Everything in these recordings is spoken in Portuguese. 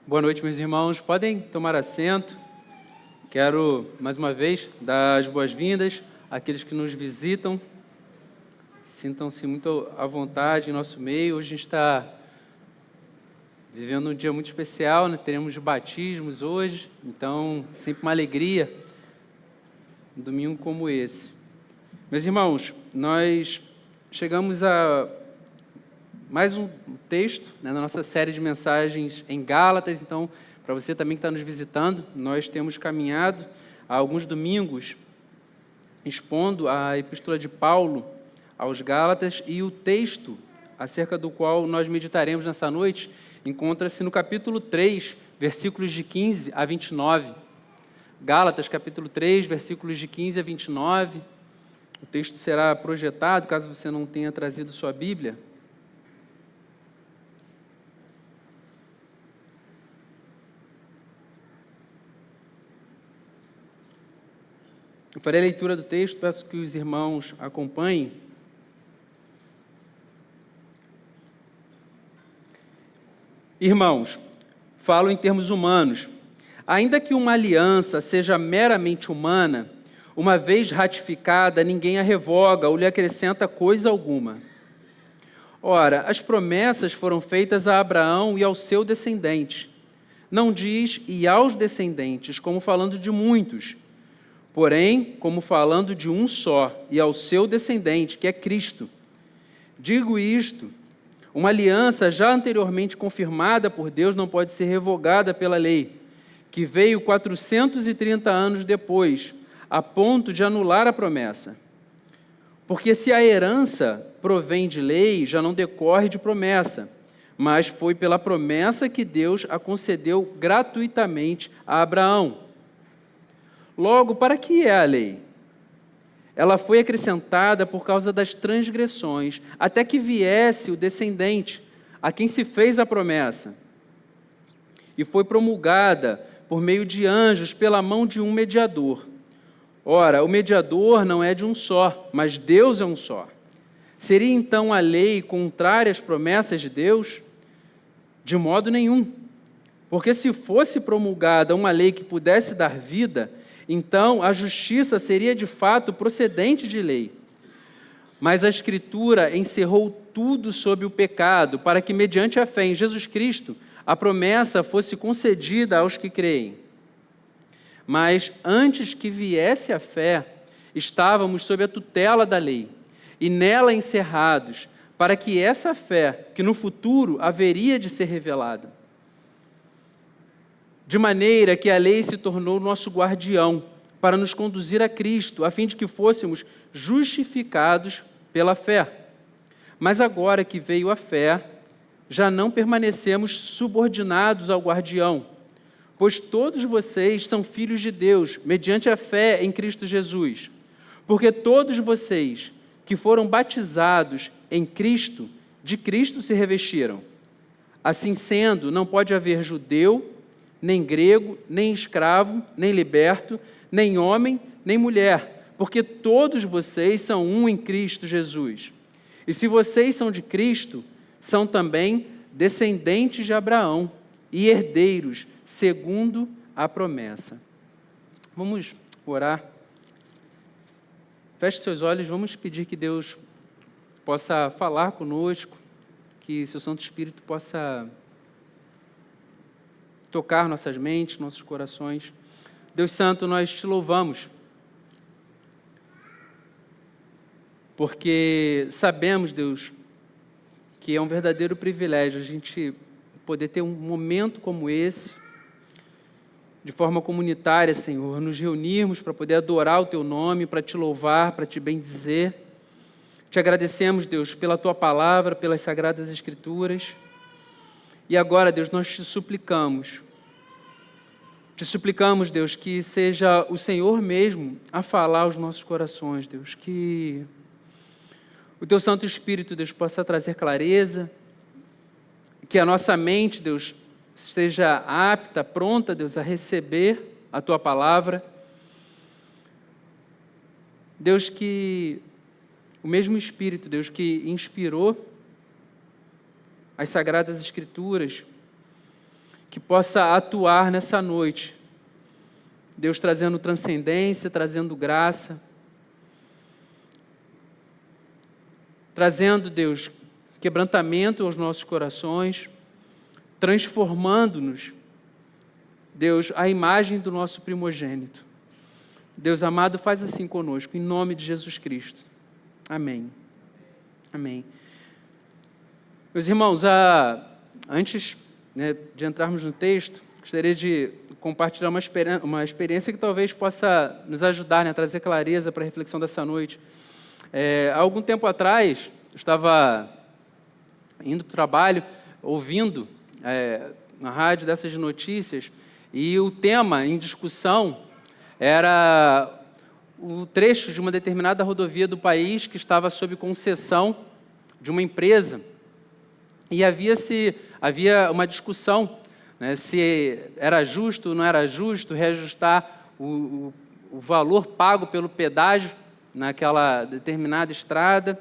Boa noite, meus irmãos. Podem tomar assento. Quero, mais uma vez, dar as boas-vindas àqueles que nos visitam. Sintam-se muito à vontade em nosso meio. Hoje a gente está vivendo um dia muito especial, né? Teremos batismos hoje, então sempre uma alegria um domingo como esse. Meus irmãos, nós chegamos a mais um texto, né, na nossa série de mensagens em Gálatas. Então, para você também que está nos visitando, nós temos caminhado há alguns domingos expondo a epístola de Paulo aos Gálatas, e o texto acerca do qual nós meditaremos nessa noite encontra-se no capítulo 3, versículos de 15 a 29. Gálatas, capítulo 3, versículos de 15 a 29. O texto será projetado, caso você não tenha trazido sua Bíblia. Eu farei a leitura do texto, peço que os irmãos acompanhem. Irmãos, falo em termos humanos. Ainda que uma aliança seja meramente humana, uma vez ratificada, ninguém a revoga ou lhe acrescenta coisa alguma. Ora, as promessas foram feitas a Abraão e ao seu descendente. Não diz e aos descendentes, como falando de muitos, porém, como falando de um só, e ao seu descendente, que é Cristo. Digo isto: uma aliança já anteriormente confirmada por Deus não pode ser revogada pela lei, que veio 430 anos depois, a ponto de anular a promessa. Porque se a herança provém de lei, já não decorre de promessa, mas foi pela promessa que Deus a concedeu gratuitamente a Abraão. Logo, para que é a lei? Ela foi acrescentada por causa das transgressões, até que viesse o descendente, a quem se fez a promessa. E foi promulgada por meio de anjos, pela mão de um mediador. Ora, o mediador não é de um só, mas Deus é um só. Seria então a lei contrária às promessas de Deus? De modo nenhum. Porque se fosse promulgada uma lei que pudesse dar vida, então a justiça seria de fato procedente de lei. Mas a Escritura encerrou tudo sob o pecado, para que, mediante a fé em Jesus Cristo, a promessa fosse concedida aos que creem. Mas antes que viesse a fé, estávamos sob a tutela da lei, e nela encerrados, para que essa fé, que no futuro haveria de ser revelada. De maneira que a lei se tornou nosso guardião, para nos conduzir a Cristo, a fim de que fôssemos justificados pela fé. Mas agora que veio a fé, já não permanecemos subordinados ao guardião, pois todos vocês são filhos de Deus, mediante a fé em Cristo Jesus. Porque todos vocês que foram batizados em Cristo, de Cristo se revestiram. Assim sendo, não pode haver judeu, nem grego, nem escravo, nem liberto, nem homem, nem mulher, porque todos vocês são um em Cristo Jesus. E se vocês são de Cristo, são também descendentes de Abraão e herdeiros, segundo a promessa. Vamos orar. Feche seus olhos, vamos pedir que Deus possa falar conosco, que seu Santo Espírito possa tocar nossas mentes, nossos corações. Deus Santo, nós te louvamos, porque sabemos, Deus, que é um verdadeiro privilégio a gente poder ter um momento como esse, de forma comunitária, Senhor, nos reunirmos para poder adorar o Teu nome, para Te louvar, para Te bendizer. Te agradecemos, Deus, pela Tua palavra, pelas Sagradas Escrituras. E agora, Deus, nós Te suplicamos, Deus, que seja o Senhor mesmo a falar aos nossos corações, Deus, que o Teu Santo Espírito, Deus, possa trazer clareza, que a nossa mente, Deus, esteja apta, pronta, Deus, a receber a Tua palavra. Deus, que o mesmo Espírito, Deus, que inspirou as Sagradas Escrituras, que possa atuar nessa noite. Deus trazendo transcendência, trazendo graça, trazendo, Deus, quebrantamento aos nossos corações, transformando-nos, Deus, à imagem do nosso primogênito. Deus amado, faz assim conosco, em nome de Jesus Cristo. Amém. Amém. Meus irmãos, antes de entrarmos no texto, gostaria de compartilhar uma experiência que talvez possa nos ajudar, a trazer clareza para a reflexão dessa noite. Há algum tempo atrás, eu estava indo para o trabalho, ouvindo na rádio dessas notícias, e o tema em discussão era o trecho de uma determinada rodovia do país que estava sob concessão de uma empresa, e havia uma discussão, se era justo ou não era justo reajustar o valor pago pelo pedágio naquela determinada estrada,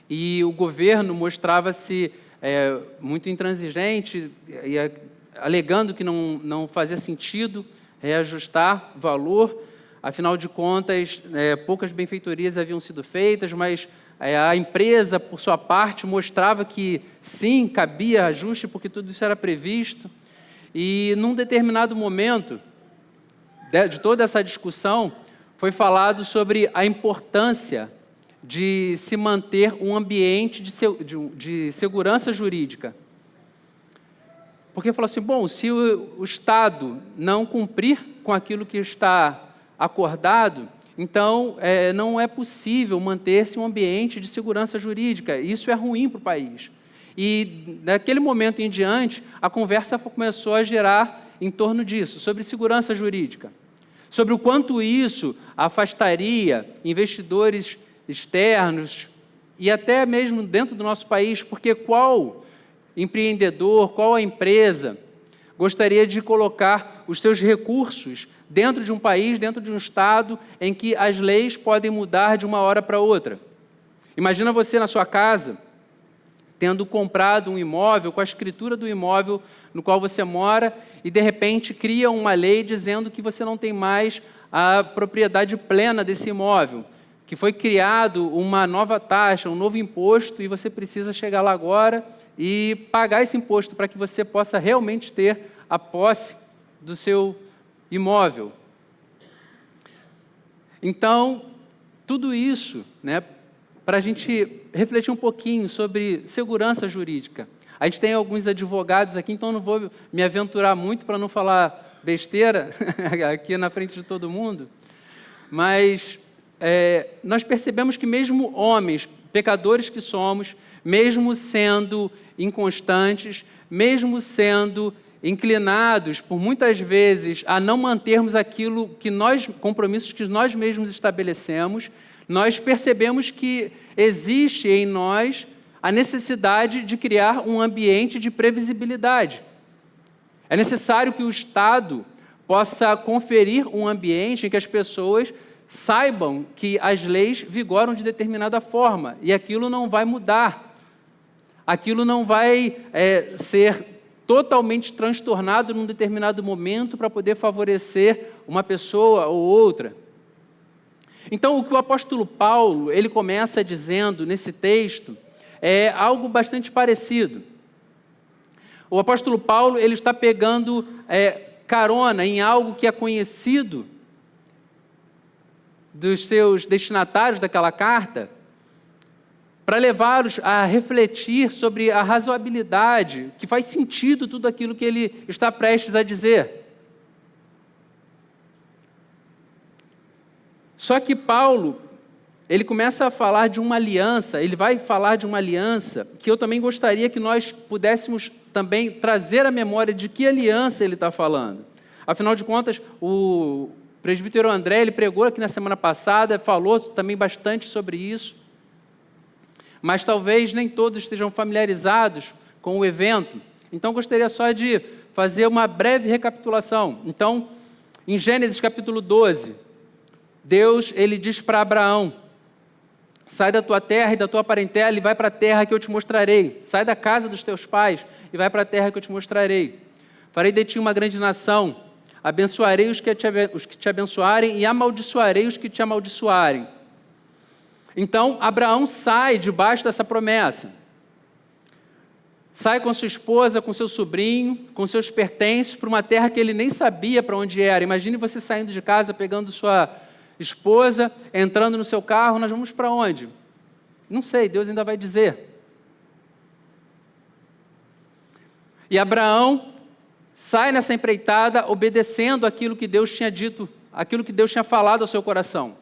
e o governo mostrava-se muito intransigente, alegando que não fazia sentido reajustar o valor. Afinal de contas, poucas benfeitorias haviam sido feitas, mas a empresa, por sua parte, mostrava que sim, cabia ajuste, porque tudo isso era previsto. E, num determinado momento de toda essa discussão, foi falado sobre a importância de se manter um ambiente de segurança jurídica. Porque falou assim, bom, se o Estado não cumprir com aquilo que está acordado, então não é possível manter-se um ambiente de segurança jurídica. Isso é ruim para o país. E, daquele momento em diante, a conversa começou a girar em torno disso, sobre segurança jurídica, sobre o quanto isso afastaria investidores externos e até mesmo dentro do nosso país, porque qual empreendedor, qual a empresa gostaria de colocar os seus recursos dentro de um país, dentro de um estado em que as leis podem mudar de uma hora para outra? Imagina você na sua casa, tendo comprado um imóvel, com a escritura do imóvel no qual você mora, e de repente cria uma lei dizendo que você não tem mais a propriedade plena desse imóvel, que foi criado uma nova taxa, um novo imposto, e você precisa chegar lá agora e pagar esse imposto para que você possa realmente ter a posse do seu imóvel. Então, tudo isso, para a gente refletir um pouquinho sobre segurança jurídica. A gente tem alguns advogados aqui, então não vou me aventurar muito para não falar besteira aqui na frente de todo mundo, mas nós percebemos que mesmo homens, pecadores que somos, mesmo sendo inconstantes, mesmo sendo inclinados, por muitas vezes, a não mantermos compromissos que nós mesmos estabelecemos, nós percebemos que existe em nós a necessidade de criar um ambiente de previsibilidade. É necessário que o Estado possa conferir um ambiente em que as pessoas saibam que as leis vigoram de determinada forma, e aquilo não vai mudar, aquilo não vai ser totalmente transtornado num determinado momento para poder favorecer uma pessoa ou outra. Então, o que o apóstolo Paulo, ele começa dizendo nesse texto, é algo bastante parecido. O apóstolo Paulo, ele está pegando carona em algo que é conhecido dos seus destinatários daquela carta, para levá-los a refletir sobre a razoabilidade, que faz sentido tudo aquilo que ele está prestes a dizer. Só que Paulo, ele começa a falar de uma aliança, ele vai falar de uma aliança, que eu também gostaria que nós pudéssemos também trazer à memória de que aliança ele está falando. Afinal de contas, o presbítero André, ele pregou aqui na semana passada, falou também bastante sobre isso, mas talvez nem todos estejam familiarizados com o evento. Então, gostaria só de fazer uma breve recapitulação. Então, em Gênesis capítulo 12, Deus, ele diz para Abraão, sai da tua terra e da tua parentela e vai para a terra que eu te mostrarei. Sai da casa dos teus pais e vai para a terra que eu te mostrarei. Farei de ti uma grande nação, abençoarei os que te abençoarem e amaldiçoarei os que te amaldiçoarem. Então, Abraão sai debaixo dessa promessa. Sai com sua esposa, com seu sobrinho, com seus pertences, para uma terra que ele nem sabia para onde era. Imagine você saindo de casa, pegando sua esposa, entrando no seu carro, nós vamos para onde? Não sei, Deus ainda vai dizer. E Abraão sai nessa empreitada, obedecendo aquilo que Deus tinha dito, aquilo que Deus tinha falado ao seu coração.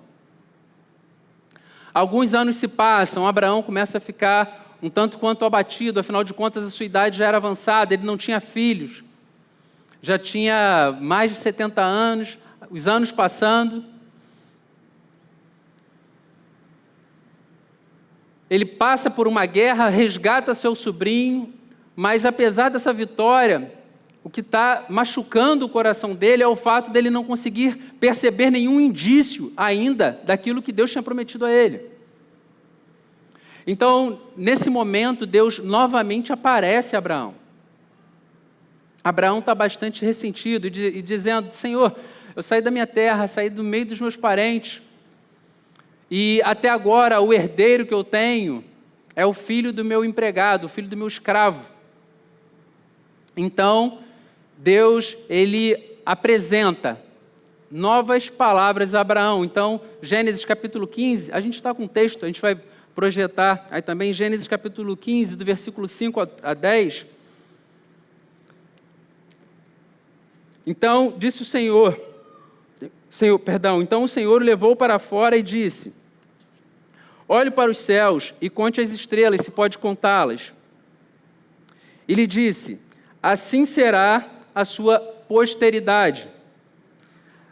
Alguns anos se passam, Abraão começa a ficar um tanto quanto abatido, afinal de contas a sua idade já era avançada, ele não tinha filhos, já tinha mais de 70 anos, os anos passando. Ele passa por uma guerra, resgata seu sobrinho, mas apesar dessa vitória, o que está machucando o coração dele é o fato dele não conseguir perceber nenhum indício ainda daquilo que Deus tinha prometido a ele. Então, nesse momento, Deus novamente aparece a Abraão. Abraão está bastante ressentido e dizendo: Senhor, eu saí da minha terra, saí do meio dos meus parentes, e até agora o herdeiro que eu tenho é o filho do meu empregado, o filho do meu escravo. Então, Deus, ele apresenta novas palavras a Abraão. Então, Gênesis capítulo 15, a gente está com o texto, a gente vai projetar aí também, Gênesis capítulo 15, do versículo 5 a 10. Então, disse o Senhor, então o Senhor o levou para fora e disse: olhe para os céus e conte as estrelas, se pode contá-las. E lhe disse: assim será a sua posteridade.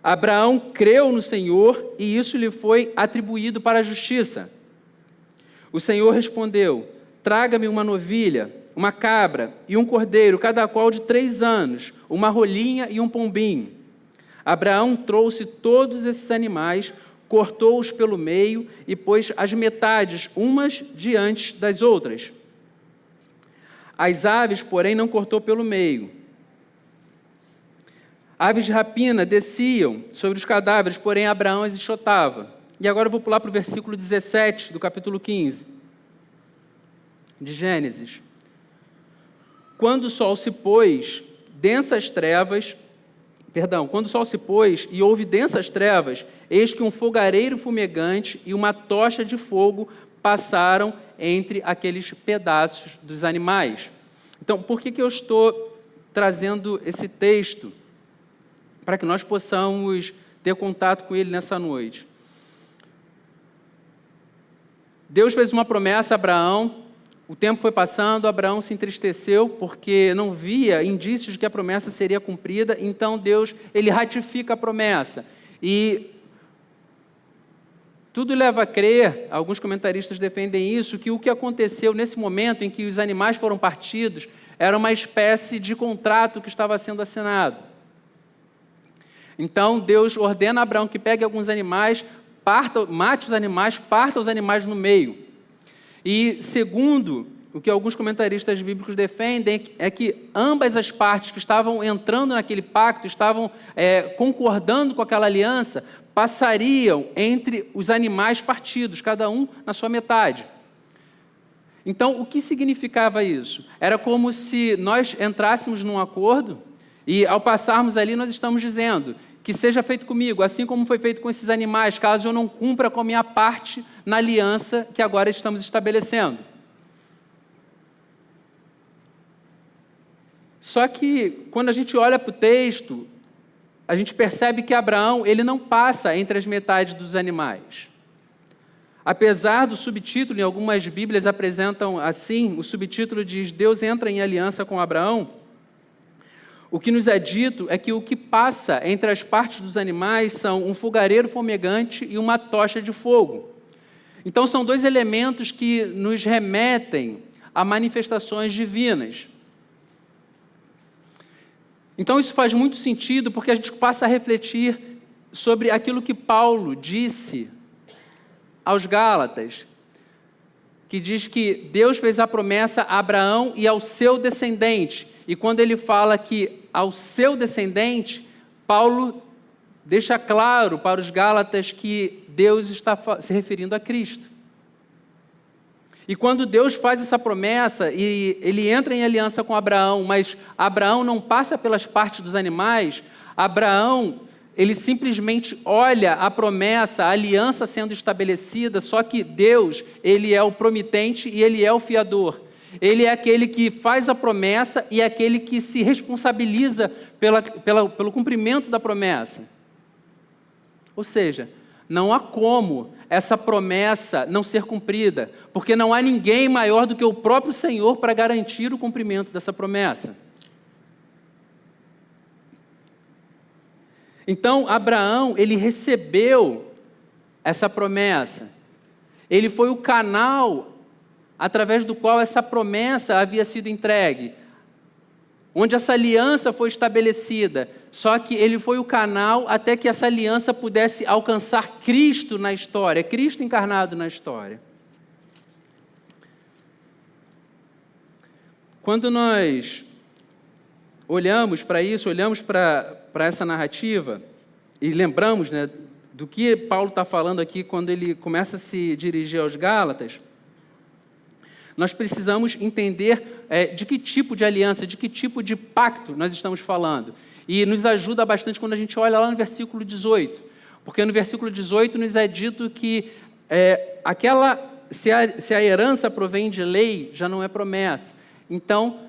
Abraão creu no Senhor e isso lhe foi atribuído para a justiça. O Senhor respondeu: traga-me uma novilha, uma cabra e um cordeiro, cada qual de 3 anos, uma rolinha e um pombinho. Abraão trouxe todos esses animais, cortou-os pelo meio e pôs as metades umas diante das outras. As aves, porém, não cortou pelo meio. Aves de rapina desciam sobre os cadáveres, porém Abraão as enxotava. E agora eu vou pular para o versículo 17 do capítulo 15 de Gênesis. Quando o sol se pôs e houve densas trevas, eis que um fogareiro fumegante e uma tocha de fogo passaram entre aqueles pedaços dos animais. Então, por que eu estou trazendo esse texto? Para que nós possamos ter contato com ele nessa noite. Deus fez uma promessa a Abraão, o tempo foi passando, Abraão se entristeceu porque não via indícios de que a promessa seria cumprida, então Deus, ele ratifica a promessa. E tudo leva a crer, alguns comentaristas defendem isso, que o que aconteceu nesse momento em que os animais foram partidos era uma espécie de contrato que estava sendo assinado. Então Deus ordena a Abraão que pegue alguns animais, mate os animais, parta os animais no meio. E segundo o que alguns comentaristas bíblicos defendem, é que ambas as partes que estavam entrando naquele pacto, estavam concordando com aquela aliança, passariam entre os animais partidos, cada um na sua metade. Então, o que significava isso? Era como se nós entrássemos num acordo e, ao passarmos ali, nós estamos dizendo: que seja feito comigo, assim como foi feito com esses animais, caso eu não cumpra com a minha parte na aliança que agora estamos estabelecendo. Só que, quando a gente olha para o texto, a gente percebe que Abraão, ele não passa entre as metades dos animais. Apesar do subtítulo, em algumas Bíblias apresentam assim, o subtítulo diz: Deus entra em aliança com Abraão. O que nos é dito é que o que passa entre as partes dos animais são um fogareiro fumegante e uma tocha de fogo. Então, são 2 elementos que nos remetem a manifestações divinas. Então, isso faz muito sentido, porque a gente passa a refletir sobre aquilo que Paulo disse aos Gálatas, que diz que Deus fez a promessa a Abraão e ao seu descendente. E quando ele fala que ao seu descendente, Paulo deixa claro para os Gálatas que Deus está se referindo a Cristo. E quando Deus faz essa promessa, e ele entra em aliança com Abraão, mas Abraão não passa pelas partes dos animais, Abraão, ele simplesmente olha a promessa, a aliança sendo estabelecida, só que Deus, ele é o promitente e ele é o fiador. Ele é aquele que faz a promessa e é aquele que se responsabiliza pelo cumprimento da promessa. Ou seja, não há como essa promessa não ser cumprida, porque não há ninguém maior do que o próprio Senhor para garantir o cumprimento dessa promessa. Então, Abraão, ele recebeu essa promessa. Ele foi o canal através do qual essa promessa havia sido entregue, onde essa aliança foi estabelecida. Só que ele foi o canal até que essa aliança pudesse alcançar Cristo na história, Cristo encarnado na história. Quando nós olhamos para isso, olhamos para essa narrativa e lembramos, né, do que Paulo está falando aqui quando ele começa a se dirigir aos Gálatas, nós precisamos entender de que tipo de aliança, de que tipo de pacto nós estamos falando. E nos ajuda bastante quando a gente olha lá no versículo 18, porque no versículo 18 nos é dito que se a herança provém de lei, já não é promessa. Então,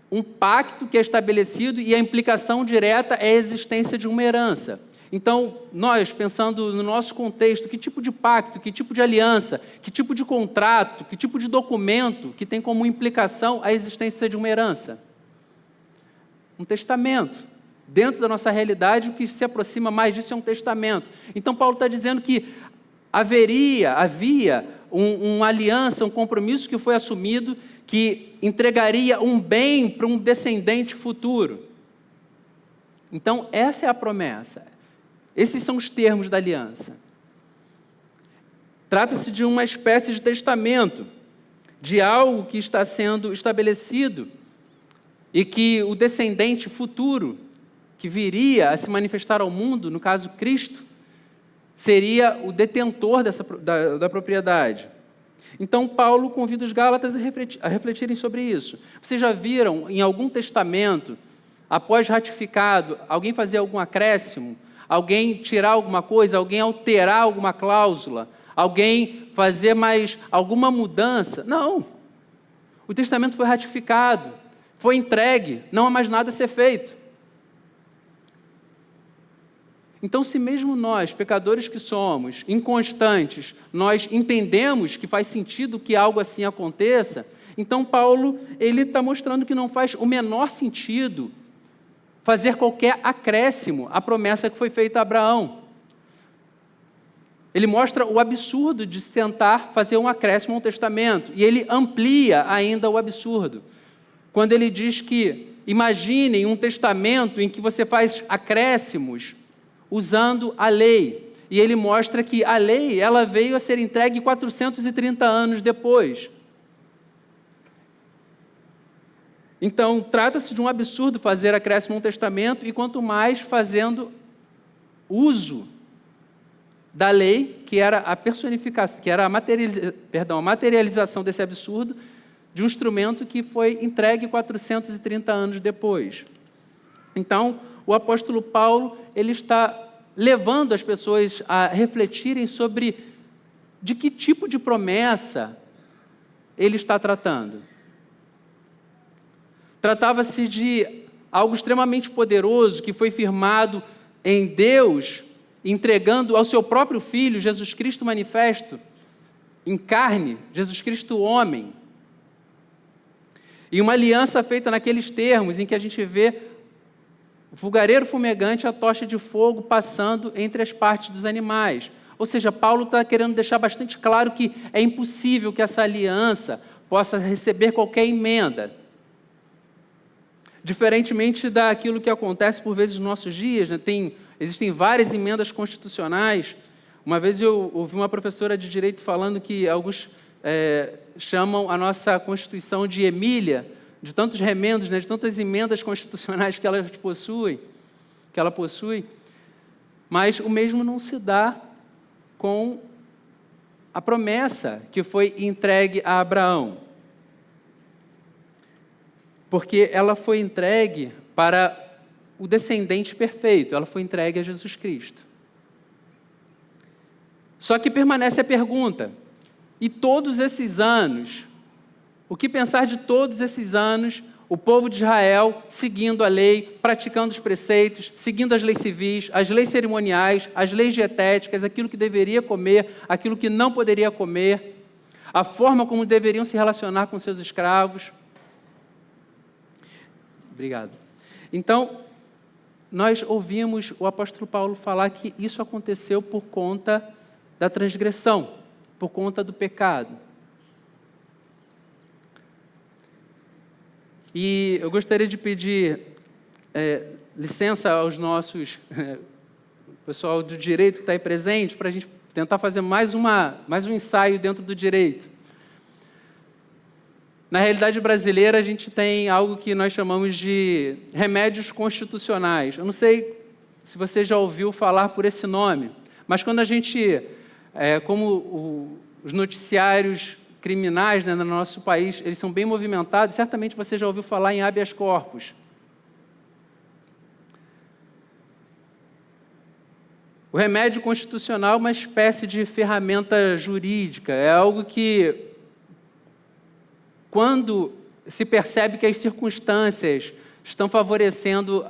um pacto que é estabelecido e a implicação direta é a existência de uma herança. Então, nós, pensando no nosso contexto, que tipo de pacto, que tipo de aliança, que tipo de contrato, que tipo de documento que tem como implicação a existência de uma herança? Um testamento. Dentro da nossa realidade, o que se aproxima mais disso é um testamento. Então, Paulo está dizendo que havia uma aliança, um compromisso que foi assumido, que entregaria um bem para um descendente futuro. Então, essa é a promessa. Esses são os termos da aliança. Trata-se de uma espécie de testamento, de algo que está sendo estabelecido e que o descendente futuro, que viria a se manifestar ao mundo, no caso Cristo, seria o detentor da propriedade. Então, Paulo convida os Gálatas a refletirem sobre isso. Vocês já viram em algum testamento, após ratificado, alguém fazer algum acréscimo? Alguém tirar alguma coisa, alguém alterar alguma cláusula, alguém fazer mais alguma mudança? Não. O testamento foi ratificado, foi entregue, não há mais nada a ser feito. Então, se mesmo nós, pecadores que somos, inconstantes, nós entendemos que faz sentido que algo assim aconteça, então Paulo ele está mostrando que não faz o menor sentido fazer qualquer acréscimo à promessa que foi feita a Abraão. Ele mostra o absurdo de tentar fazer um acréscimo ao testamento, e ele amplia ainda o absurdo, quando ele diz que, imaginem um testamento em que você faz acréscimos usando a lei, e ele mostra que a lei ela veio a ser entregue 430 anos depois. Então, trata-se de um absurdo fazer acréscimo a um testamento, e quanto mais fazendo uso da lei, que era a personificação, que era a materialização desse absurdo, de um instrumento que foi entregue 430 anos depois. Então, o apóstolo Paulo, ele está levando as pessoas a refletirem sobre de que tipo de promessa ele está tratando. Tratava-se de algo extremamente poderoso que foi firmado em Deus, entregando ao seu próprio Filho, Jesus Cristo manifesto, em carne, Jesus Cristo homem. E uma aliança feita naqueles termos em que a gente vê o fogareiro fumegante, a tocha de fogo passando entre as partes dos animais. Ou seja, Paulo está querendo deixar bastante claro que é impossível que essa aliança possa receber qualquer emenda. Diferentemente daquilo que acontece por vezes nos nossos dias, né? Existem várias emendas constitucionais. Uma vez eu ouvi uma professora de direito falando que alguns chamam a nossa Constituição de Emília, de tantos remendos, né, de tantas emendas constitucionais que ela possui, mas o mesmo não se dá com a promessa que foi entregue a Abraão. Porque ela foi entregue para o descendente perfeito, ela foi entregue a Jesus Cristo. Só que permanece a pergunta, e todos esses anos, o que pensar de todos esses anos, o povo de Israel seguindo a lei, praticando os preceitos, seguindo as leis civis, as leis cerimoniais, as leis dietéticas, aquilo que deveria comer, aquilo que não poderia comer, a forma como deveriam se relacionar com seus escravos. Obrigado. Então, nós ouvimos o apóstolo Paulo falar que isso aconteceu por conta da transgressão, por conta do pecado. E eu gostaria de pedir licença aos nossos pessoal do direito que está aí presente, para a gente tentar fazer mais um ensaio dentro do direito. Na realidade brasileira, a gente tem algo que nós chamamos de remédios constitucionais. Eu não sei se você já ouviu falar por esse nome, mas quando a gente, os noticiários criminais, né, no nosso país, eles são bem movimentados, certamente você já ouviu falar em habeas corpus. O remédio constitucional é uma espécie de ferramenta jurídica, é algo que, quando se percebe que as circunstâncias estão favorecendo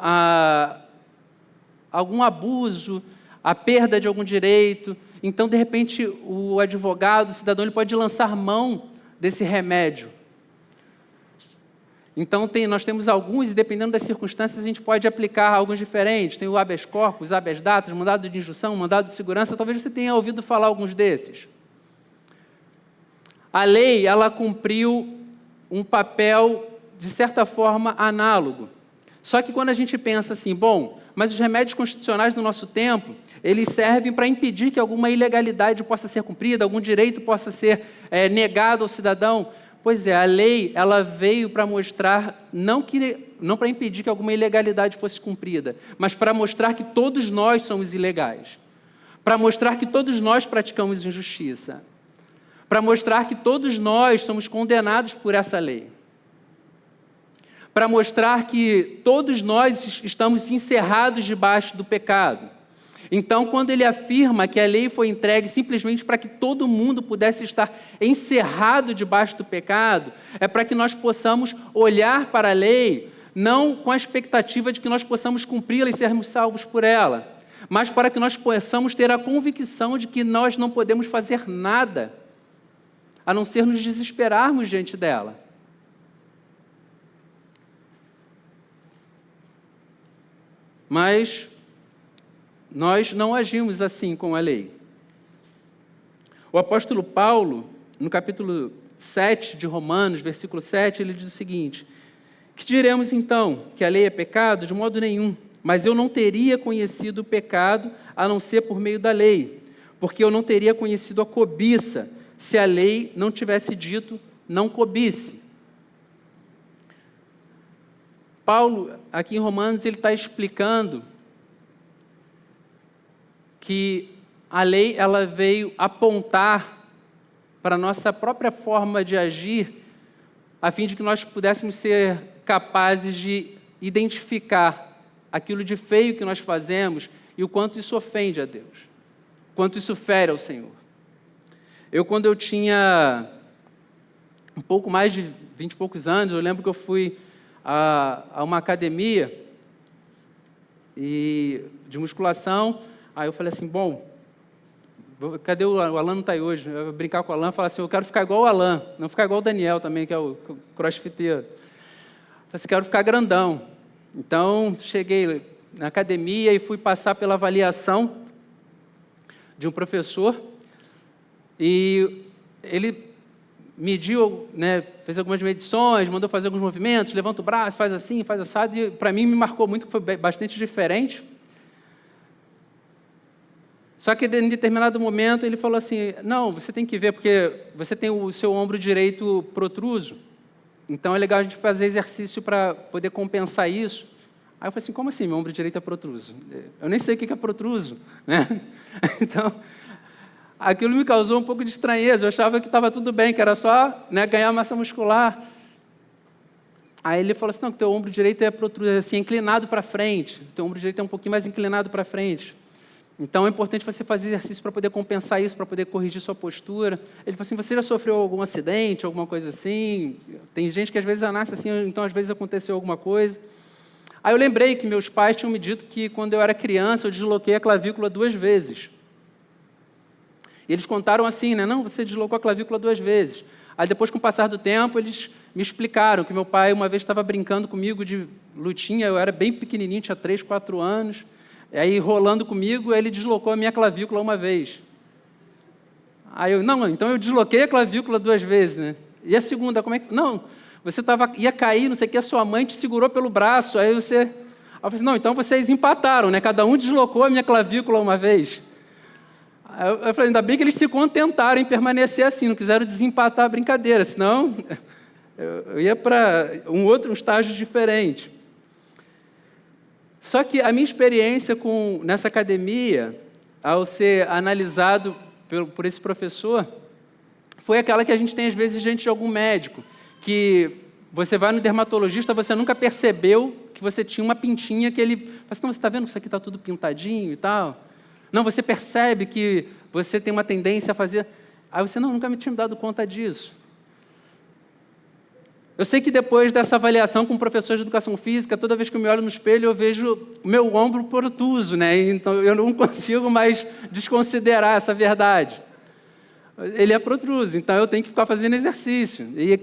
algum abuso, a perda de algum direito, então, de repente, o advogado, o cidadão, ele pode lançar mão desse remédio. Então, nós temos alguns, e dependendo das circunstâncias, a gente pode aplicar alguns diferentes. Tem o habeas corpus, habeas datas, mandado de injunção, mandado de segurança, talvez você tenha ouvido falar alguns desses. A lei, ela cumpriu um papel, de certa forma, análogo. Só que quando a gente pensa assim, mas os remédios constitucionais do nosso tempo, eles servem para impedir que alguma ilegalidade possa ser cumprida, algum direito possa ser negado ao cidadão. Pois é, a lei, ela veio para mostrar, não para impedir que alguma ilegalidade fosse cumprida, mas para mostrar que todos nós somos ilegais, para mostrar que todos nós praticamos injustiça, para mostrar que todos nós somos condenados por essa lei, para mostrar que todos nós estamos encerrados debaixo do pecado. Então, quando ele afirma que a lei foi entregue simplesmente para que todo mundo pudesse estar encerrado debaixo do pecado, é para que nós possamos olhar para a lei, não com a expectativa de que nós possamos cumpri-la e sermos salvos por ela, mas para que nós possamos ter a convicção de que nós não podemos fazer nada, a não ser nos desesperarmos diante dela. Mas nós não agimos assim com a lei. O apóstolo Paulo, no capítulo 7 de Romanos, versículo 7, ele diz o seguinte: que diremos então? Que a lei é pecado? De modo nenhum. Mas eu não teria conhecido o pecado a não ser por meio da lei, porque eu não teria conhecido a cobiça se a lei não tivesse dito não cobice. Paulo, aqui em Romanos, ele está explicando que a lei, ela veio apontar para a nossa própria forma de agir, a fim de que nós pudéssemos ser capazes de identificar aquilo de feio que nós fazemos e o quanto isso ofende a Deus, o quanto isso fere ao Senhor. Quando eu tinha um pouco mais de 20 e poucos anos, eu lembro que eu fui a uma academia de musculação. Aí eu falei assim, cadê o Alan? Não está aí hoje. Eu vou brincar com o Alan e falar assim, eu quero ficar igual o Alan, não ficar igual o Daniel também, que é o crossfiteiro. Eu falei assim, quero ficar grandão. Então, cheguei na academia e fui passar pela avaliação de um professor, e ele mediu, fez algumas medições, mandou fazer alguns movimentos, levanta o braço, faz assim, faz assado, e para mim me marcou muito, que foi bastante diferente. Só que em determinado momento ele falou assim, não, você tem que ver, porque você tem o seu ombro direito protruso. Então é legal a gente fazer exercício para poder compensar isso. Aí eu falei assim, como assim, meu ombro direito é protruso? Eu nem sei o que é protruso, né? Então, aquilo me causou um pouco de estranheza. Eu achava que estava tudo bem, que era só, né, ganhar massa muscular. Aí ele falou assim, não, que teu ombro direito é protruso, assim, inclinado para frente. Teu ombro direito é um pouquinho mais inclinado para frente. Então é importante você fazer exercício para poder compensar isso, para poder corrigir sua postura. Ele falou assim, você já sofreu algum acidente, alguma coisa assim? Tem gente que às vezes já nasce assim, então às vezes aconteceu alguma coisa. Aí eu lembrei que meus pais tinham me dito que quando eu era criança eu desloquei a clavícula 2 vezes. E eles contaram assim, né? Não, você deslocou a clavícula 2 vezes. Aí depois, com o passar do tempo, eles me explicaram que meu pai uma vez estava brincando comigo de lutinha, eu era bem pequenininho, tinha 3, 4 anos, e aí rolando comigo, ele deslocou a minha clavícula uma vez. Aí eu, não, então eu desloquei a clavícula 2 vezes, né? E a segunda, como é que... Não, você ia cair, não sei o que, a sua mãe te segurou pelo braço, aí você... Aí eu falei assim, não, então vocês empataram, né? Cada um deslocou a minha clavícula uma vez. Aí eu falei, ainda bem que eles se contentaram em permanecer assim, não quiseram desempatar a brincadeira, senão eu ia para um estágio diferente. Só que a minha experiência nessa academia, ao ser analisado por esse professor, foi aquela que a gente tem às vezes diante de algum médico, que você vai no dermatologista, você nunca percebeu que você tinha uma pintinha que ele... Fala assim, não, você está vendo que isso aqui está tudo pintadinho e tal? Não, você percebe que você tem uma tendência a fazer... Aí você, não, nunca me tinha dado conta disso. Eu sei que depois dessa avaliação com o professor de educação física, toda vez que eu me olho no espelho, eu vejo o meu ombro protuso, né? Então eu não consigo mais desconsiderar essa verdade. Ele é protruso, então eu tenho que ficar fazendo exercício. E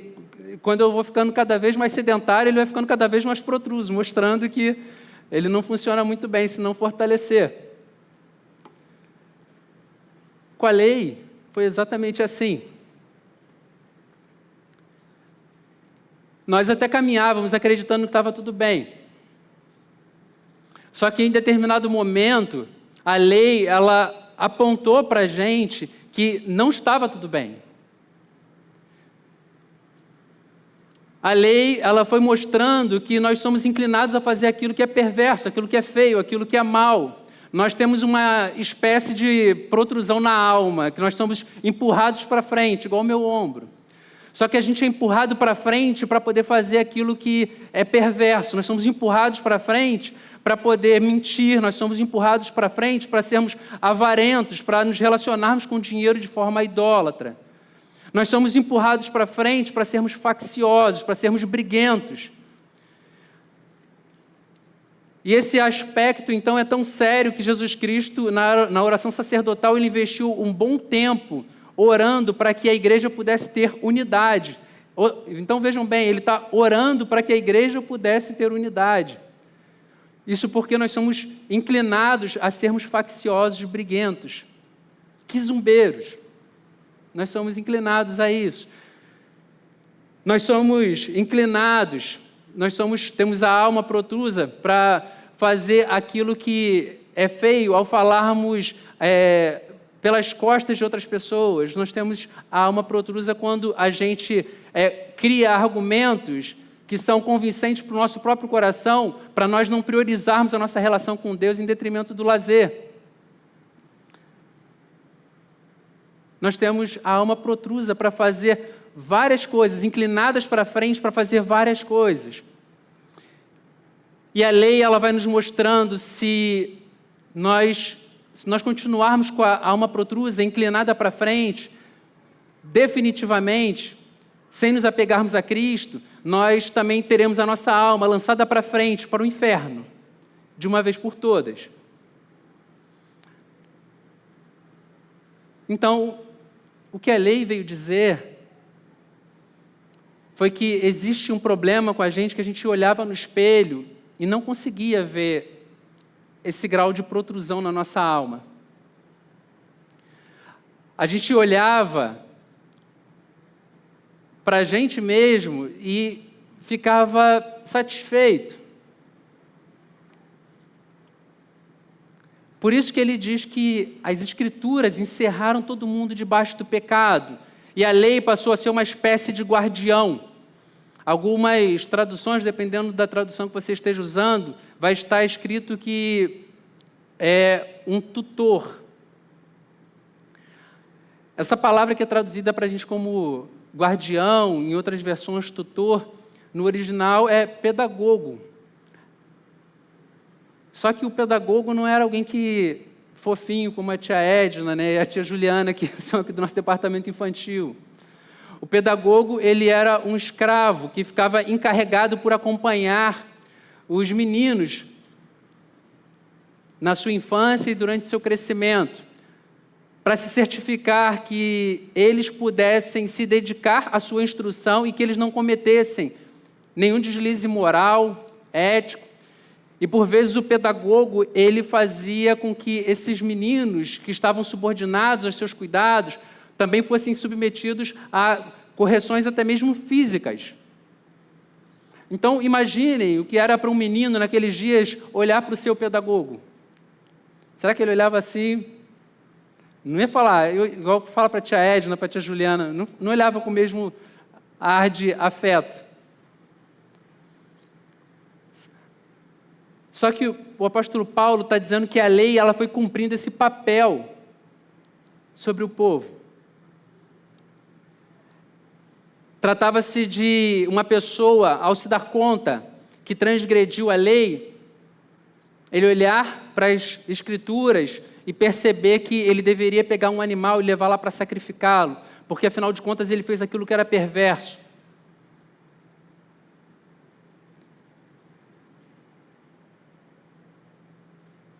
quando eu vou ficando cada vez mais sedentário, ele vai ficando cada vez mais protruso, mostrando que ele não funciona muito bem se não fortalecer. Com a lei, foi exatamente assim. Nós até caminhávamos acreditando que estava tudo bem. Só que em determinado momento, a lei ela apontou para a gente que não estava tudo bem. A lei ela foi mostrando que nós somos inclinados a fazer aquilo que é perverso, aquilo que é feio, aquilo que é mal. Nós temos uma espécie de protrusão na alma, que nós somos empurrados para frente, igual o meu ombro. Só que a gente é empurrado para frente para poder fazer aquilo que é perverso. Nós somos empurrados para frente para poder mentir. Nós somos empurrados para frente para sermos avarentos, para nos relacionarmos com o dinheiro de forma idólatra. Nós somos empurrados para frente para sermos facciosos, para sermos briguentos. E esse aspecto, então, é tão sério que Jesus Cristo, na oração sacerdotal, ele investiu um bom tempo orando para que a igreja pudesse ter unidade. Então, vejam bem, ele está orando para que a igreja pudesse ter unidade. Isso porque nós somos inclinados a sermos facciosos, briguentos, quizumbeiros. Nós somos inclinados a isso. Nós somos inclinados, temos a alma protrusa para fazer aquilo que é feio ao falarmos pelas costas de outras pessoas. Nós temos a alma protrusa quando a gente cria argumentos que são convincentes para o nosso próprio coração, para nós não priorizarmos a nossa relação com Deus em detrimento do lazer. Nós temos a alma protrusa para fazer várias coisas, inclinadas para frente para fazer várias coisas. E a lei ela vai nos mostrando se nós continuarmos com a alma protrusa, inclinada para frente, definitivamente, sem nos apegarmos a Cristo, nós também teremos a nossa alma lançada para frente, para o inferno, de uma vez por todas. Então, o que a lei veio dizer foi que existe um problema com a gente, que a gente olhava no espelho e não conseguia ver esse grau de protrusão na nossa alma. A gente olhava para a gente mesmo e ficava satisfeito. Por isso que ele diz que as Escrituras encerraram todo mundo debaixo do pecado, e a lei passou a ser uma espécie de guardião. Algumas traduções, dependendo da tradução que você esteja usando, vai estar escrito que é um tutor. Essa palavra que é traduzida para a gente como guardião, em outras versões tutor, no original é pedagogo. Só que o pedagogo não era alguém que fofinho, como a tia Edna, né, e a tia Juliana, que são aqui do nosso departamento infantil. O pedagogo, ele era um escravo que ficava encarregado por acompanhar os meninos na sua infância e durante seu crescimento, para se certificar que eles pudessem se dedicar à sua instrução e que eles não cometessem nenhum deslize moral, ético. E, por vezes, o pedagogo, ele fazia com que esses meninos que estavam subordinados aos seus cuidados também fossem submetidos a correções até mesmo físicas. Então, imaginem o que era para um menino, naqueles dias, olhar para o seu pedagogo. Será que ele olhava assim? Não ia falar, igual fala para a tia Edna, para a tia Juliana, não olhava com o mesmo ar de afeto. Só que o apóstolo Paulo está dizendo que a lei ela foi cumprindo esse papel sobre o povo. Tratava-se de uma pessoa, ao se dar conta que transgrediu a lei, ele olhar para as Escrituras e perceber que ele deveria pegar um animal e levar lá para sacrificá-lo, porque afinal de contas ele fez aquilo que era perverso.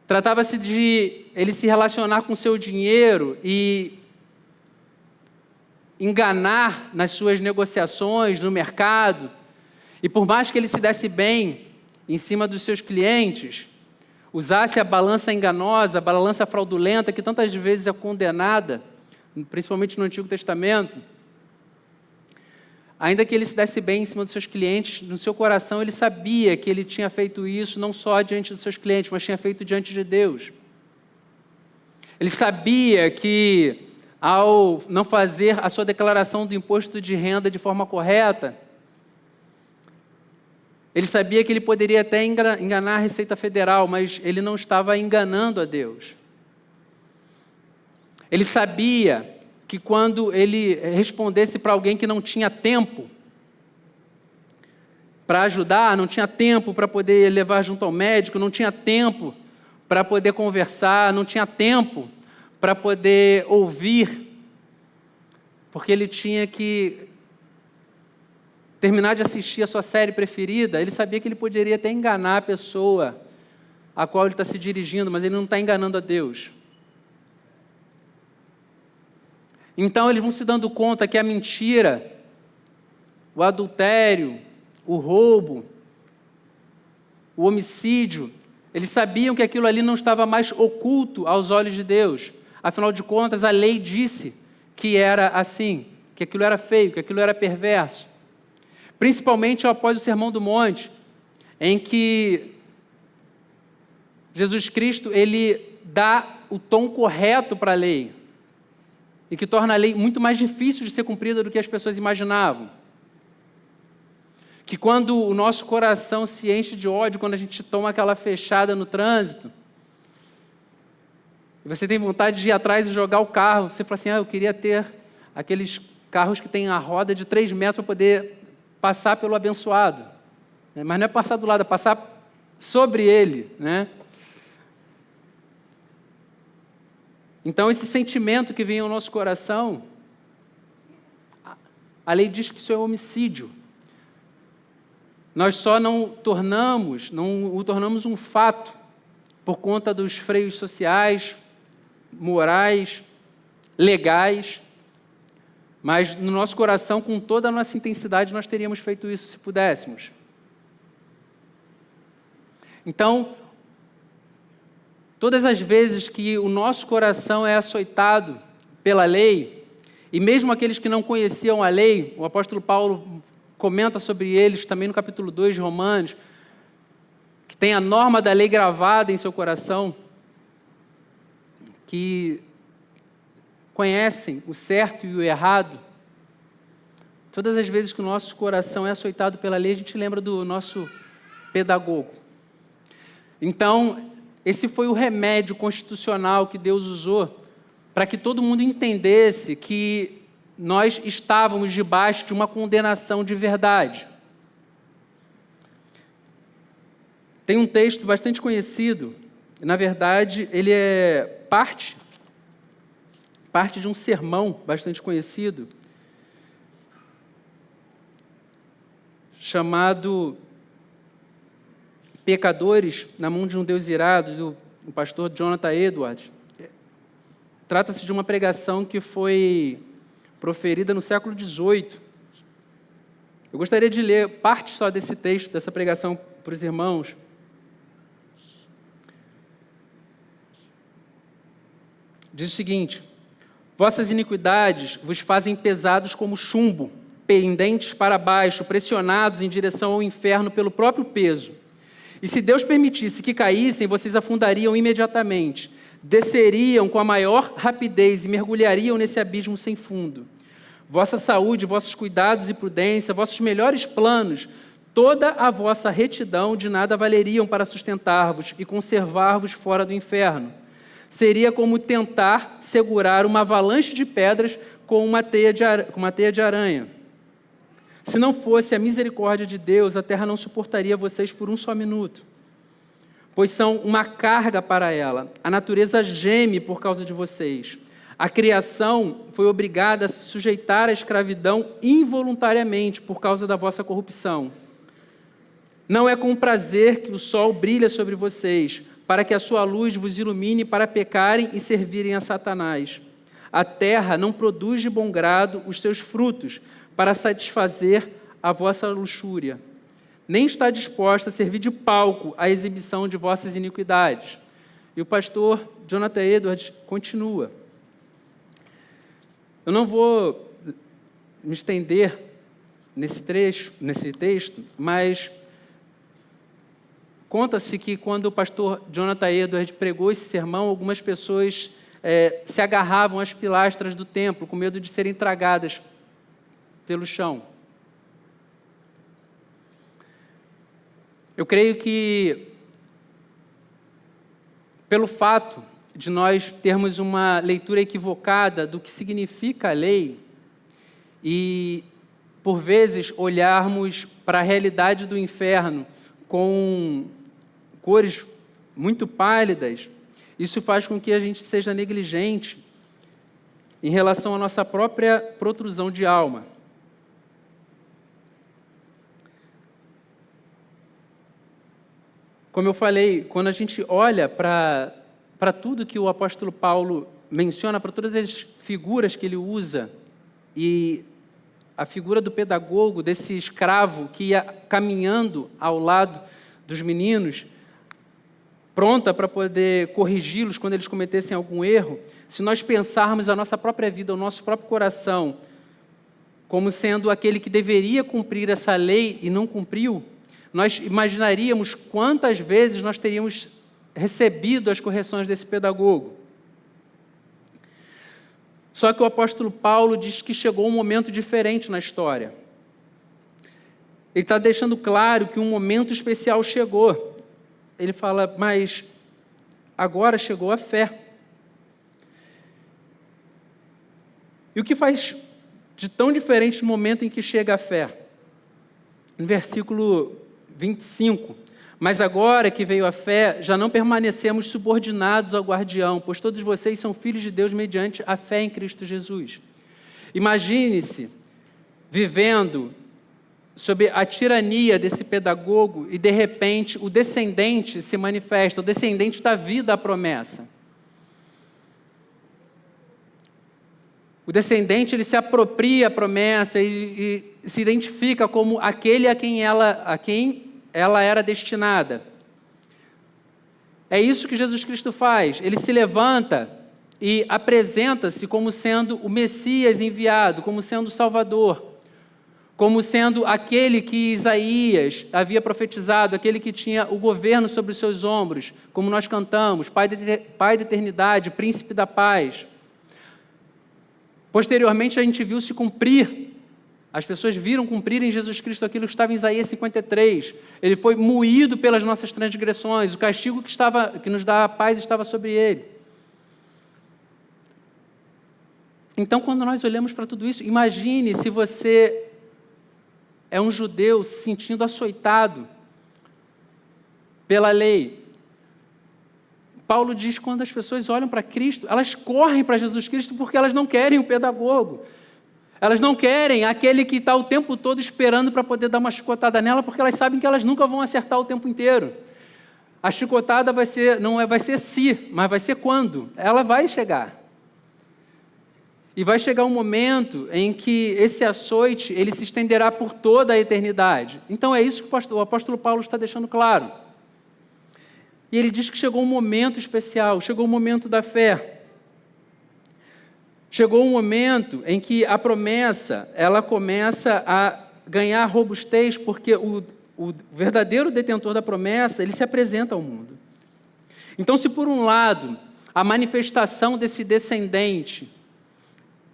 Tratava-se de ele se relacionar com seu dinheiro e enganar nas suas negociações no mercado, e por mais que ele se desse bem em cima dos seus clientes, usasse a balança enganosa, a balança fraudulenta, que tantas vezes é condenada, principalmente no Antigo Testamento, ainda que ele se desse bem em cima dos seus clientes, no seu coração ele sabia que ele tinha feito isso não só diante dos seus clientes, mas tinha feito diante de Deus. Ele sabia que, ao não fazer a sua declaração do imposto de renda de forma correta, ele sabia que ele poderia até enganar a Receita Federal, mas ele não estava enganando a Deus. Ele sabia que quando ele respondesse para alguém que não tinha tempo para ajudar, não tinha tempo para poder levar junto ao médico, não tinha tempo para poder conversar, não tinha tempo para poder ouvir, porque ele tinha que terminar de assistir a sua série preferida, ele sabia que ele poderia até enganar a pessoa a qual ele está se dirigindo, mas ele não está enganando a Deus. Então eles vão se dando conta que a mentira, o adultério, o roubo, o homicídio, eles sabiam que aquilo ali não estava mais oculto aos olhos de Deus. Afinal de contas, a lei disse que era assim, que aquilo era feio, que aquilo era perverso. Principalmente após o Sermão do Monte, em que Jesus Cristo ele dá o tom correto para a lei e que torna a lei muito mais difícil de ser cumprida do que as pessoas imaginavam. Que quando o nosso coração se enche de ódio, quando a gente toma aquela fechada no trânsito, e você tem vontade de ir atrás e jogar o carro, você fala assim, eu queria ter aqueles carros que têm a roda de 3 metros para poder passar pelo abençoado. Mas não é passar do lado, é passar sobre ele, né? Então, esse sentimento que vem ao nosso coração, a lei diz que isso é homicídio. Nós só não o tornamos um fato por conta dos freios sociais, morais, legais, mas no nosso coração, com toda a nossa intensidade, nós teríamos feito isso se pudéssemos. Então, todas as vezes que o nosso coração é açoitado pela lei, e mesmo aqueles que não conheciam a lei, o apóstolo Paulo comenta sobre eles também no capítulo 2 de Romanos, que tem a norma da lei gravada em seu coração, que conhecem o certo e o errado, Todas as vezes que o nosso coração é açoitado pela lei, a gente lembra do nosso pedagogo. Então, esse foi o remédio constitucional que Deus usou para que todo mundo entendesse que nós estávamos debaixo de uma condenação de verdade. Tem um texto bastante conhecido, na verdade, ele é parte de um sermão bastante conhecido, chamado Pecadores na Mão de um Deus Irado, do pastor Jonathan Edwards. Trata-se de uma pregação que foi proferida no século XVIII. Eu gostaria de ler parte só desse texto, dessa pregação para os irmãos. Diz o seguinte: vossas iniquidades vos fazem pesados como chumbo, pendentes para baixo, pressionados em direção ao inferno pelo próprio peso. E se Deus permitisse que caíssem, vocês afundariam imediatamente, desceriam com a maior rapidez e mergulhariam nesse abismo sem fundo. Vossa saúde, vossos cuidados e prudência, vossos melhores planos, toda a vossa retidão de nada valeriam para sustentar-vos e conservar-vos fora do inferno. Seria como tentar segurar uma avalanche de pedras com uma teia de aranha. Se não fosse a misericórdia de Deus, a terra não suportaria vocês por um só minuto, pois são uma carga para ela. A natureza geme por causa de vocês. A criação foi obrigada a se sujeitar à escravidão involuntariamente por causa da vossa corrupção. Não é com prazer que o sol brilha sobre vocês, para que a sua luz vos ilumine para pecarem e servirem a Satanás. A terra não produz de bom grado os seus frutos para satisfazer a vossa luxúria, nem está disposta a servir de palco à exibição de vossas iniquidades. E o pastor Jonathan Edwards continua. Eu não vou me estender nesse texto, mas conta-se que quando o pastor Jonathan Edwards pregou esse sermão, algumas pessoas se agarravam às pilastras do templo, com medo de serem tragadas pelo chão. Eu creio que, pelo fato de nós termos uma leitura equivocada do que significa a lei e, por vezes, olharmos para a realidade do inferno com cores muito pálidas, isso faz com que a gente seja negligente em relação à nossa própria protrusão de alma. Como eu falei, quando a gente olha para tudo que o apóstolo Paulo menciona, para todas as figuras que ele usa, e a figura do pedagogo, desse escravo que ia caminhando ao lado dos meninos, pronta para poder corrigi-los quando eles cometessem algum erro, se nós pensarmos a nossa própria vida, o nosso próprio coração, como sendo aquele que deveria cumprir essa lei e não cumpriu, nós imaginaríamos quantas vezes nós teríamos recebido as correções desse pedagogo. Só que o apóstolo Paulo diz que chegou um momento diferente na história. Ele está deixando claro que um momento especial chegou. Ele fala, mas agora chegou a fé. E o que faz de tão diferente no momento em que chega a fé? No versículo 25, mas agora que veio a fé, já não permanecemos subordinados ao guardião, pois todos vocês são filhos de Deus mediante a fé em Cristo Jesus. Imagine-se vivendo sob a tirania desse pedagogo e, de repente, o descendente se manifesta, o descendente dá vida à promessa. O descendente ele se apropria a promessa e se identifica como aquele a quem ela era destinada. É isso que Jesus Cristo faz. Ele se levanta e apresenta-se como sendo o Messias enviado, como sendo o Salvador, como sendo aquele que Isaías havia profetizado, aquele que tinha o governo sobre os seus ombros, como nós cantamos, Pai da eternidade, Príncipe da paz. Posteriormente, a gente viu se cumprir As pessoas viram cumprir em Jesus Cristo aquilo que estava em Isaías 53. Ele foi moído pelas nossas transgressões, o castigo que nos dá a paz estava sobre ele. Então, quando nós olhamos para tudo isso, imagine se você é um judeu se sentindo açoitado pela lei. Paulo diz que quando as pessoas olham para Cristo, elas correm para Jesus Cristo porque elas não querem o pedagogo. Elas não querem aquele que está o tempo todo esperando para poder dar uma chicotada nela, porque elas sabem que elas nunca vão acertar o tempo inteiro. A chicotada vai ser se, mas vai ser quando. Ela vai chegar. E vai chegar um momento em que esse açoite ele se estenderá por toda a eternidade. Então é isso que o apóstolo Paulo está deixando claro. E ele diz que chegou um momento especial, chegou o momento da fé. Chegou um momento em que a promessa ela começa a ganhar robustez, porque o verdadeiro detentor da promessa ele se apresenta ao mundo. Então, se por um lado a manifestação desse descendente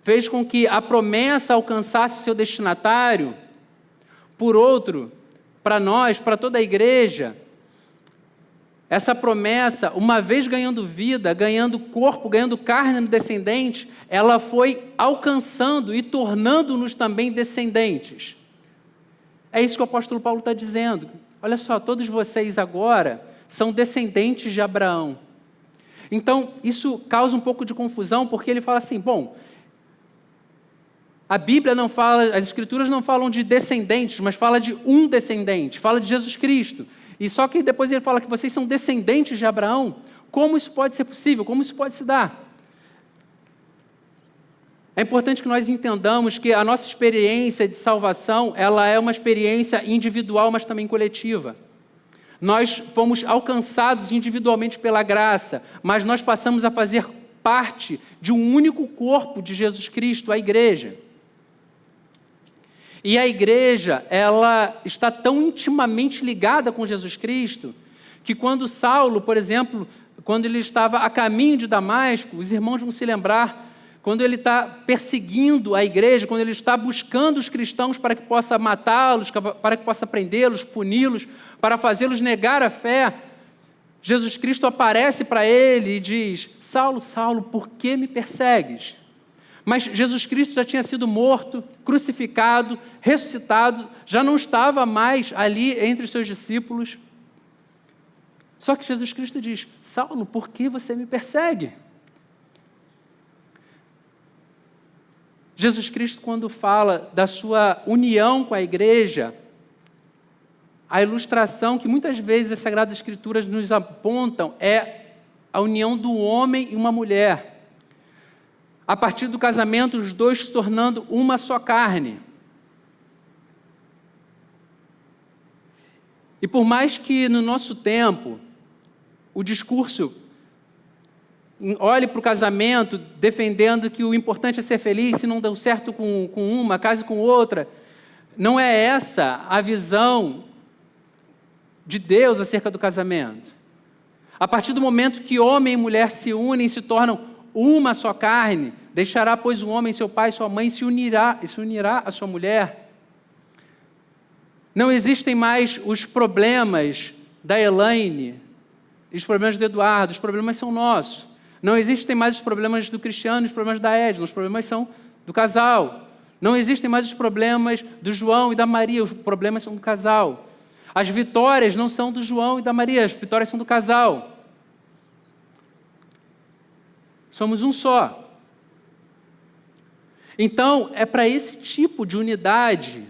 fez com que a promessa alcançasse seu destinatário, por outro, para nós, para toda a igreja, essa promessa, uma vez ganhando vida, ganhando corpo, ganhando carne no descendente, ela foi alcançando e tornando-nos também descendentes. É isso que o apóstolo Paulo está dizendo. Olha só, todos vocês agora são descendentes de Abraão. Então, isso causa um pouco de confusão, porque ele fala assim, bom, a Bíblia não fala, as Escrituras não falam de descendentes, mas fala de um descendente, fala de Jesus Cristo. E só que depois ele fala que vocês são descendentes de Abraão. Como isso pode ser possível? Como isso pode se dar? É importante que nós entendamos que a nossa experiência de salvação, ela é uma experiência individual, mas também coletiva. Nós fomos alcançados individualmente pela graça, mas nós passamos a fazer parte de um único corpo de Jesus Cristo, a igreja. E a igreja, ela está tão intimamente ligada com Jesus Cristo, que quando Saulo, por exemplo, quando ele estava a caminho de Damasco, os irmãos vão se lembrar, quando ele está perseguindo a igreja, quando ele está buscando os cristãos para que possa matá-los, para que possa prendê-los, puni-los, para fazê-los negar a fé, Jesus Cristo aparece para ele e diz, Saulo, Saulo, por que me persegues? Mas Jesus Cristo já tinha sido morto, crucificado, ressuscitado, já não estava mais ali entre os seus discípulos. Só que Jesus Cristo diz, Saulo, por que você me persegue? Jesus Cristo, quando fala da sua união com a igreja, a ilustração que muitas vezes as Sagradas Escrituras nos apontam é a união do homem e uma mulher. A partir do casamento, os dois se tornando uma só carne. E por mais que no nosso tempo, o discurso olhe para o casamento defendendo que o importante é ser feliz, se não deu certo com uma, case com outra, não é essa a visão de Deus acerca do casamento. A partir do momento que homem e mulher se unem, se tornam uma só carne, deixará, pois, o homem, seu pai e sua mãe, se unirá à sua mulher. Não existem mais os problemas da Elaine, os problemas do Eduardo, os problemas são nossos. Não existem mais os problemas do Cristiano, os problemas da Edna, os problemas são do casal. Não existem mais os problemas do João e da Maria, os problemas são do casal. As vitórias não são do João e da Maria, as vitórias são do casal. Somos um só. Então, é para esse tipo de unidade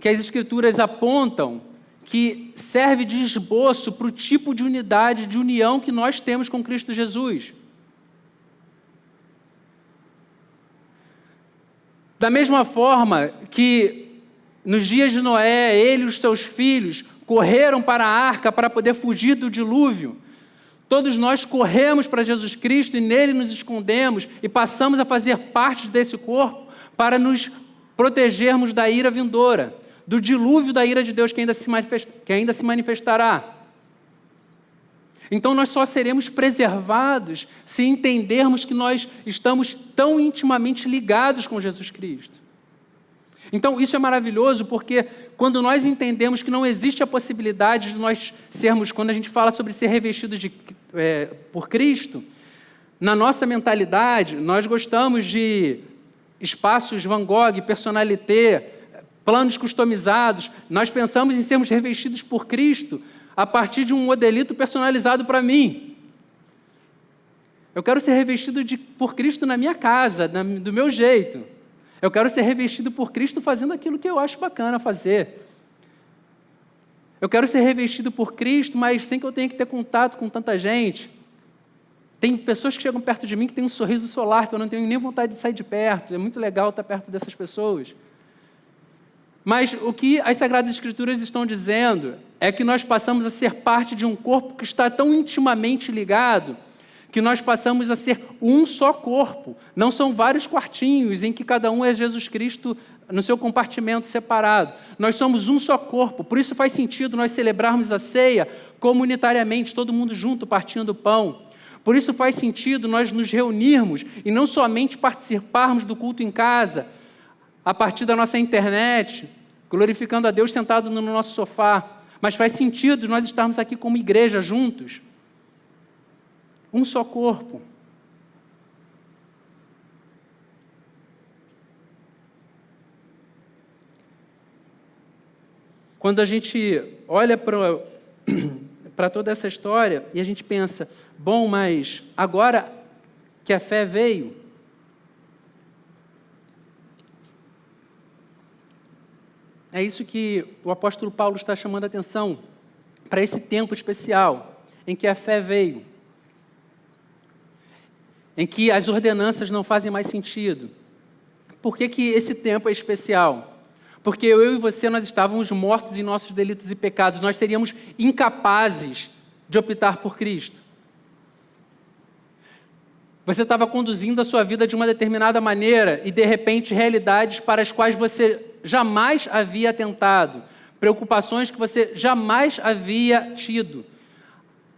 que as Escrituras apontam que serve de esboço para o tipo de unidade, de união que nós temos com Cristo Jesus. Da mesma forma que nos dias de Noé, ele e os seus filhos correram para a arca para poder fugir do dilúvio, todos nós corremos para Jesus Cristo e nele nos escondemos e passamos a fazer parte desse corpo para nos protegermos da ira vindoura, do dilúvio da ira de Deus que ainda se manifestará. Então nós só seremos preservados se entendermos que nós estamos tão intimamente ligados com Jesus Cristo. Então, isso é maravilhoso porque quando nós entendemos que não existe a possibilidade de nós sermos, quando a gente fala sobre ser revestidos por Cristo, na nossa mentalidade, nós gostamos de espaços Van Gogh, personalité, planos customizados. Nós pensamos em sermos revestidos por Cristo a partir de um modelito personalizado para mim. Eu quero ser revestido por Cristo na minha casa, do meu jeito. Eu quero ser revestido por Cristo fazendo aquilo que eu acho bacana fazer. Eu quero ser revestido por Cristo, mas sem que eu tenha que ter contato com tanta gente. Tem pessoas que chegam perto de mim que têm um sorriso solar, que eu não tenho nem vontade de sair de perto. É muito legal estar perto dessas pessoas. Mas o que as Sagradas Escrituras estão dizendo é que nós passamos a ser parte de um corpo que está tão intimamente ligado que nós passamos a ser um só corpo. Não são vários quartinhos em que cada um é Jesus Cristo no seu compartimento separado. Nós somos um só corpo. Por isso faz sentido nós celebrarmos a ceia comunitariamente, todo mundo junto, partindo o pão. Por isso faz sentido nós nos reunirmos e não somente participarmos do culto em casa, a partir da nossa internet, glorificando a Deus sentado no nosso sofá. Mas faz sentido nós estarmos aqui como igreja juntos. Um só corpo. Quando a gente olha para toda essa história e a gente pensa, bom, mas agora que a fé veio, é isso que o apóstolo Paulo está chamando a atenção para esse tempo especial em que a fé veio, em que as ordenanças não fazem mais sentido. Por que esse tempo é especial? Porque eu e você, nós estávamos mortos em nossos delitos e pecados, nós seríamos incapazes de optar por Cristo. Você estava conduzindo a sua vida de uma determinada maneira e, de repente, realidades para as quais você jamais havia atentado, preocupações que você jamais havia tido,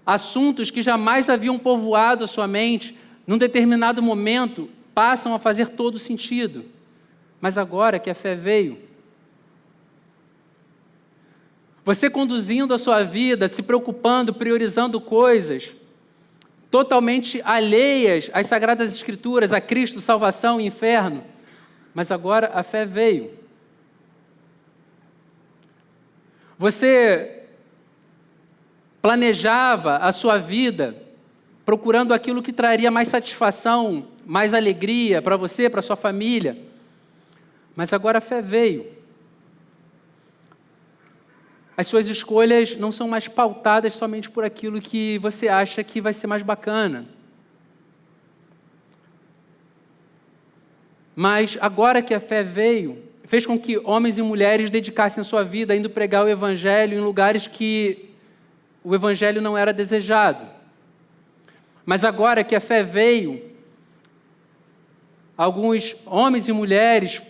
assuntos que jamais haviam povoado a sua mente, num determinado momento, passam a fazer todo sentido. Mas agora que a fé veio, você conduzindo a sua vida, se preocupando, priorizando coisas totalmente alheias às Sagradas Escrituras, a Cristo, salvação e inferno. Mas agora a fé veio. Você planejava a sua vida procurando aquilo que traria mais satisfação, mais alegria para você, para sua família. Mas agora a fé veio. As suas escolhas não são mais pautadas somente por aquilo que você acha que vai ser mais bacana. Mas agora que a fé veio, fez com que homens e mulheres dedicassem a sua vida a indo pregar o Evangelho em lugares que o Evangelho não era desejado. Mas agora que a fé veio, alguns homens e mulheres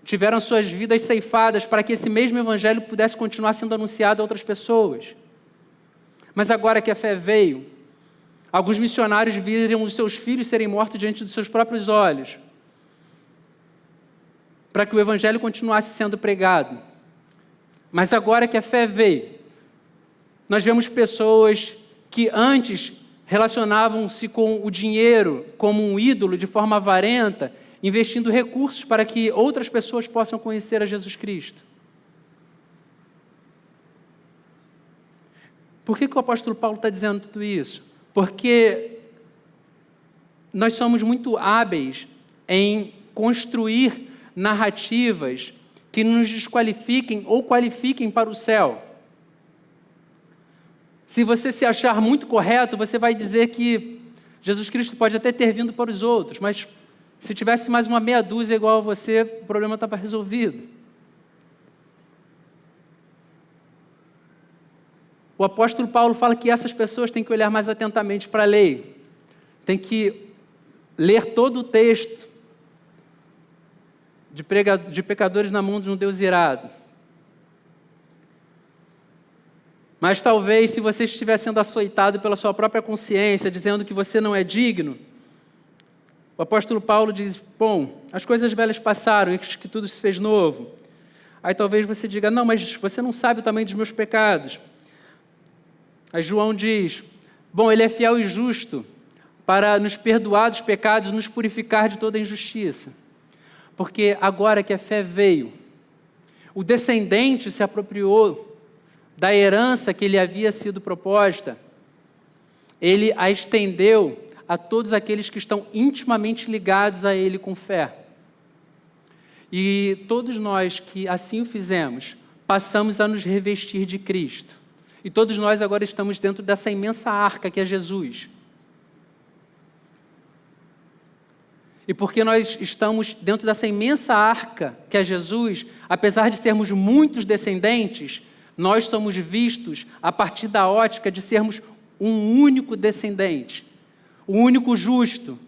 tiveram suas vidas ceifadas para que esse mesmo Evangelho pudesse continuar sendo anunciado a outras pessoas. Mas agora que a fé veio, alguns missionários viram os seus filhos serem mortos diante dos seus próprios olhos, para que o Evangelho continuasse sendo pregado. Mas agora que a fé veio, nós vemos pessoas que antes relacionavam-se com o dinheiro como um ídolo de forma avarenta, investindo recursos para que outras pessoas possam conhecer a Jesus Cristo. Por que o apóstolo Paulo está dizendo tudo isso? Porque nós somos muito hábeis em construir narrativas que nos desqualifiquem ou qualifiquem para o céu. Se você se achar muito correto, você vai dizer que Jesus Cristo pode até ter vindo para os outros, mas se tivesse mais uma meia dúzia igual a você, o problema estava resolvido. O apóstolo Paulo fala que essas pessoas têm que olhar mais atentamente para a lei, têm que ler todo o texto de pecadores na mão de um Deus irado. Mas talvez, se você estiver sendo açoitado pela sua própria consciência, dizendo que você não é digno, o apóstolo Paulo diz, bom, as coisas velhas passaram e que tudo se fez novo. Aí talvez você diga, não, mas você não sabe o tamanho dos meus pecados. Aí João diz, bom, ele é fiel e justo para nos perdoar dos pecados e nos purificar de toda injustiça. Porque agora que a fé veio, o descendente se apropriou da herança que lhe havia sido proposta, ele a estendeu a todos aqueles que estão intimamente ligados a ele com fé. E todos nós que assim o fizemos, passamos a nos revestir de Cristo. E todos nós agora estamos dentro dessa imensa arca que é Jesus. E porque nós estamos dentro dessa imensa arca que é Jesus, apesar de sermos muitos descendentes, nós somos vistos a partir da ótica de sermos um único descendente, o único justo,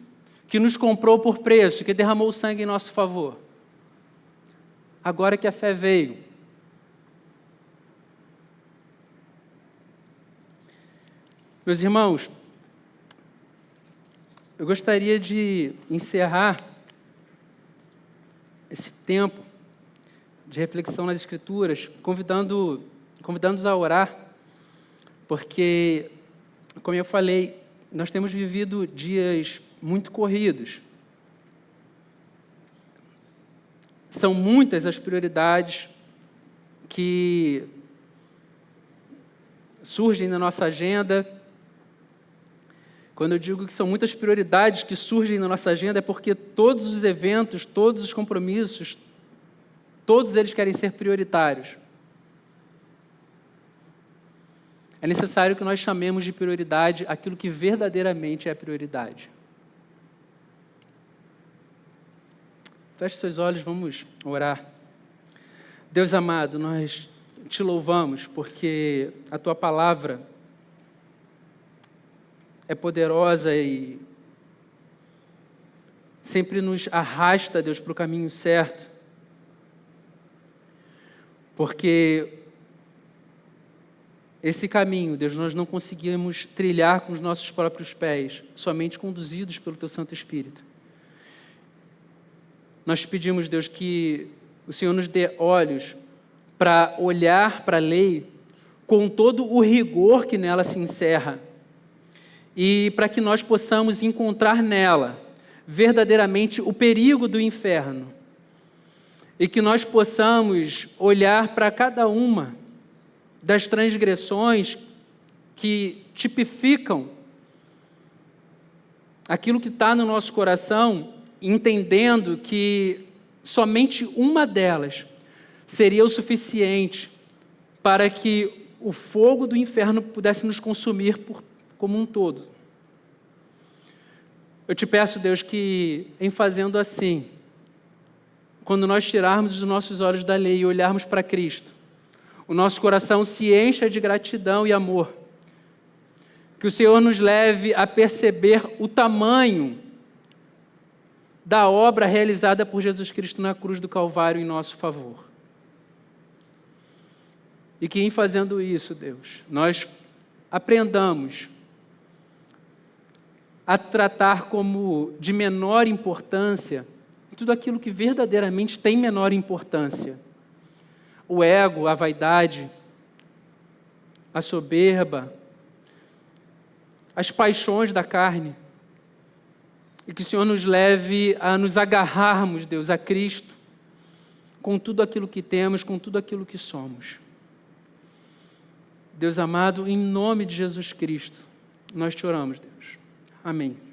que nos comprou por preço, que derramou o sangue em nosso favor. Agora que a fé veio, meus irmãos, eu gostaria de encerrar esse tempo de reflexão nas Escrituras, convidando-os a orar, porque, como eu falei, nós temos vivido dias muito corridos. São muitas as prioridades que surgem na nossa agenda. Quando eu digo que são muitas prioridades que surgem na nossa agenda, é porque todos os eventos, todos os compromissos, todos eles querem ser prioritários. É necessário que nós chamemos de prioridade aquilo que verdadeiramente é prioridade. Feche seus olhos, vamos orar. Deus amado, nós te louvamos porque a tua palavra é poderosa e sempre nos arrasta, Deus, para o caminho certo. Porque esse caminho, Deus, nós não conseguimos trilhar com os nossos próprios pés, somente conduzidos pelo Teu Santo Espírito. Nós te pedimos, Deus, que o Senhor nos dê olhos para olhar para a lei com todo o rigor que nela se encerra, e para que nós possamos encontrar nela verdadeiramente o perigo do inferno, e que nós possamos olhar para cada uma das transgressões que tipificam aquilo que está no nosso coração, entendendo que somente uma delas seria o suficiente para que o fogo do inferno pudesse nos consumir como um todo. Eu te peço, Deus, que em fazendo assim, quando nós tirarmos os nossos olhos da lei e olharmos para Cristo, o nosso coração se encha de gratidão e amor. Que o Senhor nos leve a perceber o tamanho da obra realizada por Jesus Cristo na cruz do Calvário em nosso favor. E que em fazendo isso, Deus, nós aprendamos a tratar como de menor importância tudo aquilo que verdadeiramente tem menor importância. O ego, a vaidade, a soberba, as paixões da carne. E que o Senhor nos leve a nos agarrarmos, Deus, a Cristo, com tudo aquilo que temos, com tudo aquilo que somos. Deus amado, em nome de Jesus Cristo, nós te oramos, Deus. Amém.